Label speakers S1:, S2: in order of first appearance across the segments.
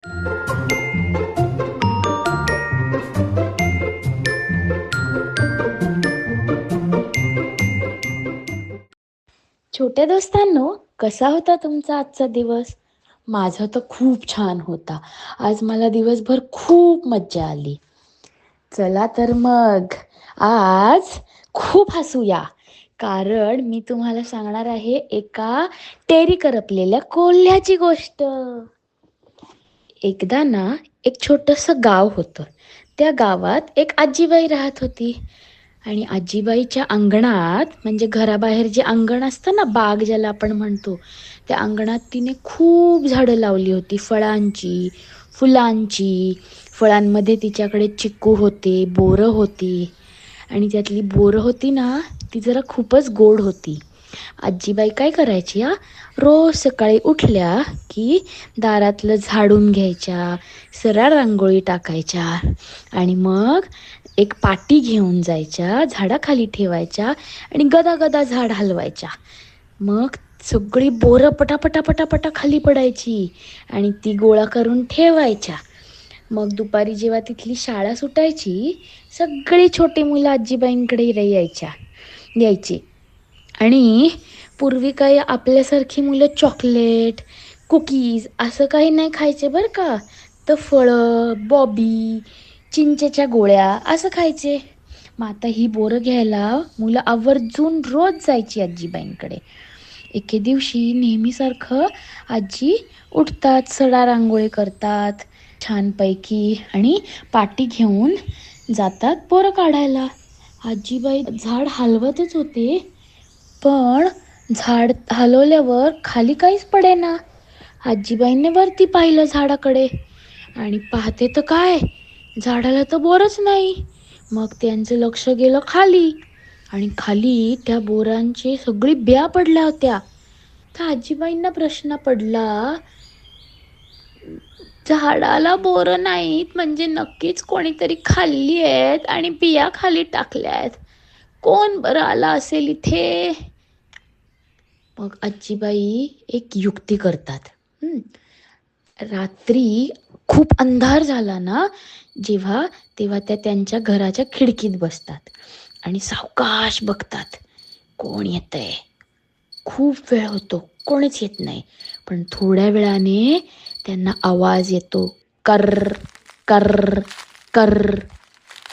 S1: छोट्या दोस्तांनो, कसा होता तुमचा आजचा दिवस? माझा तर खूप छान होता. आज मला दिवसभर खूप मज्जा आली. चला तर मग आज खूप हसूया. कारण मी तुम्हाला सांगणार आहे एका टेरी करपलेल्या कोल्ह्याची गोष्ट. एकदा ना एक छोटंसं गाव होतं. त्या गावात एक आजीबाई राहत होती. आणि आजीबाईच्या अंगणात म्हणजे घराबाहेर जे अंगण असतं ना, बाग ज्याला आपण म्हणतो, त्या अंगणात तिने खूप झाडं लावली होती, फळांची, फुलांची. फळांमध्ये तिच्याकडे चिकू होते, बोरं होती. आणि त्यातली बोरं होती ना, ती जरा खूपच गोड होती. आजीबाई काय करायची हा, रोज सकाळी उठल्या की दारातलं झाडून घ्यायच्या, सरळ रांगोळी टाकायच्या आणि मग एक पाटी घेऊन जायच्या, झाडाखाली ठेवायच्या आणि गदा गदा झाड हलवायच्या. मग सगळी बोरं पटापटा पटापटा खाली पडायची आणि ती गोळा करून ठेवायच्या. मग दुपारी जेव्हा तिथली शाळा सुटायची, सगळी छोटी मुलं आजीबाईंकडे यायची. आणि पूर्वी काही आपल्यासारखी मुलं चॉकलेट, कुकीज असं काही नाही खायचे बरं का. तर फळं, बॉबी, चिंचेच्या गोळ्या असं खायचे. मग आता ही बोरं घ्यायला मुलं आवर्जून रोज जायची आजीबाईंकडे. एके दिवशी नेहमीसारखं आजी उठतात, सडा रांगोळी करतात छानपैकी आणि पाटी घेऊन जातात बोरं काढायला. आजीबाई झाड हलवतच होते, पण झाड हलवल्यावर खाली काहीच पडेना. आजीबाईंनी वरती पाहिलं झाडाकडे आणि पाहते तर काय, झाडाला तर बोरच नाही. मग त्यांचं लक्ष गेलं खाली आणि खाली त्या बोरांची सगळी ब्या पडल्या होत्या. तर आजीबाईंना प्रश्न पडला, झाडाला बोरं नाहीत म्हणजे नक्कीच कोणीतरी खाल्ली आहेत आणि बिया खाली टाकल्या आहेत. कोण बरं आला असेल इथे? मग आजीबाई एक युक्ती करतात. रात्री खूप अंधार झाला ना जेव्हा, तेव्हा त्या त्यांच्या घराच्या खिडकीत बसतात आणि सावकाश बघतात कोण येतंय. खूप वेळ होतो, कोणीच येत नाही. पण थोड्या वेळाने त्यांना आवाज येतो, कर कर कर.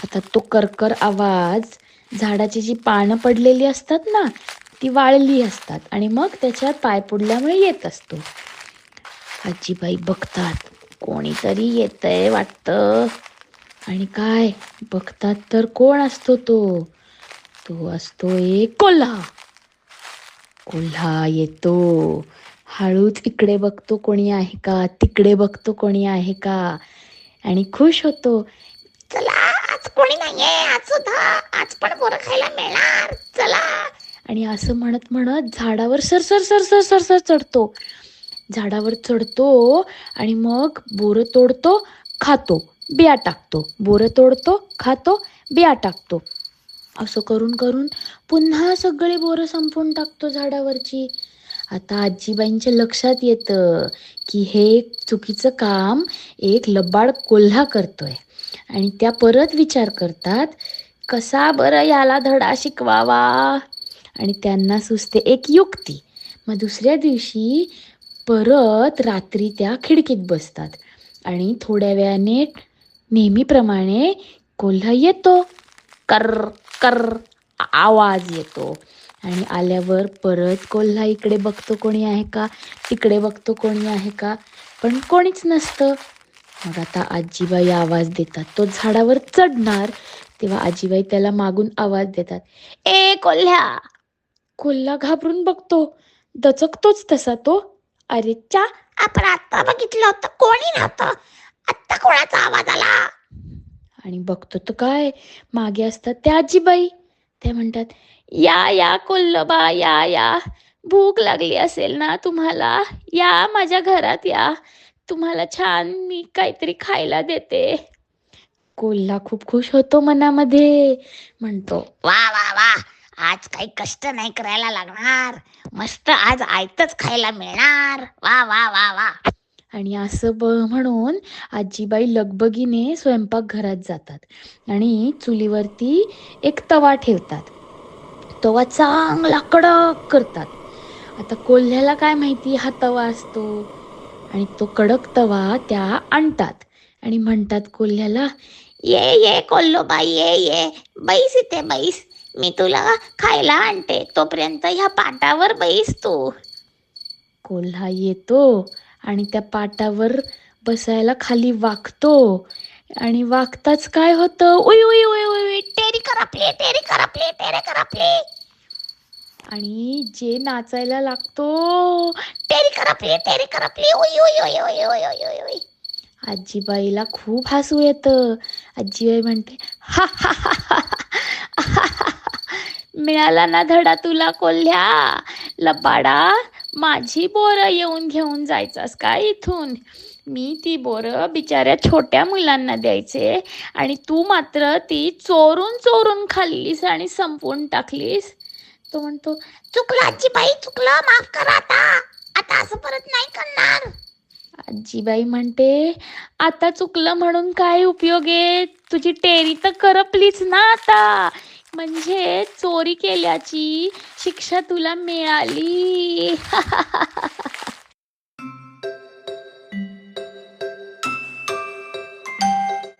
S1: आता तो करकर आवाज झाडाची जी पानं पडलेली असतात ना, ती वाळली असतात आणि मग त्याच्यात पाय पुडल्यामुळे येत असतो. आजीबाई बघतात, कोणीतरी येतंय वाटतं. आणि काय बघतात तर कोण असतो तो? तो असतो एक कोल्हा. कोल्हा येतो. हळूच इकडे बघतो कोणी आहे का, तिकडे बघतो कोणी आहे का आणि खुश होतो. चला, आज कोणी नाहीये, आज सुद्धा आज पण बोरं खायला मिळणार, चला. आणि असं म्हणत म्हणत झाडावर सरसर सरसर सरसर चढतो. झाडावर चढतो आणि मग बोरं तोडतो, खातो, बिया टाकतो. बोरं तोडतो, खातो, बिया टाकतो. असं करून करून पुन्हा सगळी बोरं संपवून टाकतो झाडावरची. आता आजीबाईंच्या लक्षात येतं की हे चुकीचं काम एक लबाड कोल्हा करतोय. आणि त्या परत विचार करतात, कसा बरं याला धडा शिकवावा. आणि त्यांना सुचते एक युक्ती. मग दुसऱ्या दिवशी परत रात्री त्या खिडकीत बसतात आणि थोड्या वेळाने नेहमीप्रमाणे कोल्हा येतो. कर कर आवाज येतो आणि आल्यावर परत कोल्हा इकडे बघतो कोणी आहे का, तिकडे बघतो कोणी आहे का, पण कोणीच नसतं. मग आता आजीबाई आवाज देतात, तो झाडावर चढणार तेव्हा आजीबाई त्याला मागून आवाज देतात, ए कोल्ह्या. कोल्हा घाबरून बघतो, दचकतोच तसा तो. अरे चा, आपण आता बघितलं होतं कोणी नव्हतं, आत्ता कोणाचा आवाज आला? आणि बघतो तर काय, मागे असतात त्या आजीबाई. त्या म्हणतात, या या कोल्हबा, या या, भूक लागली असेल ना तुम्हाला, या माझ्या घरात या, तुम्हाला छान मी काहीतरी खायला देते. कोल्हा खूप खुश होतो मनामध्ये, म्हणतो, वा वा वा, आज काही कष्ट नाही करायला लागणार, मस्त आज आयतच खायला मिळणार, वा वा वा वा. आणि असं म्हणून आजीबाई लगबगीने स्वयंपाकघरात जातात आणि चुलीवरती एक तवा ठेवतात. तवा चांगला कडक करतात. आता कोल्ह्याला काय माहिती हा तवा असतो, आणि तो कडक तवा त्या आणतात आणि म्हणतात कोल्ह्याला, ये ये कोल्होबाई, ये ये, बैस इथे बैस, मी तुला खायला आणते, तोपर्यंत ह्या पाटावर बैस तू. कोल्हा येतो आणि त्या पाटावर बसायला खाली वाकतो, आणि वागताच काय होतं, उई उई उई उई, टेरी करपली, टेरी करपली, टेरी करपली. आणि जे नाचायला लागतो, टेरी करपली, टेरी करपली, उई उई उई उई उई उई उई उई. आजीबाईला खूप हसू येतं. आजीबाई म्हणते, हा हा हा हा हा हा, मिळाला ना धडा तुला कोल्ह्या, लबाडा, माझी बोरं येऊन घेऊन जायचास का इथून? मी ती बोरं बिचाऱ्या छोट्या मुलांना द्यायचे आणि तू मात्र ती चोरून चोरून खाल्लीस आणि संपवून टाकलीस. तो म्हणतो, चुकलं आजीबाई, चुकलं, माफ करा, आता आता असं परत नाही करणार. आजीबाई म्हणते, आता चुकलं म्हणून काय उपयोग आहे, तुझी टेरी तर करपलीच ना आता, म्हणजे चोरी केल्याची शिक्षा तुला मिळाली.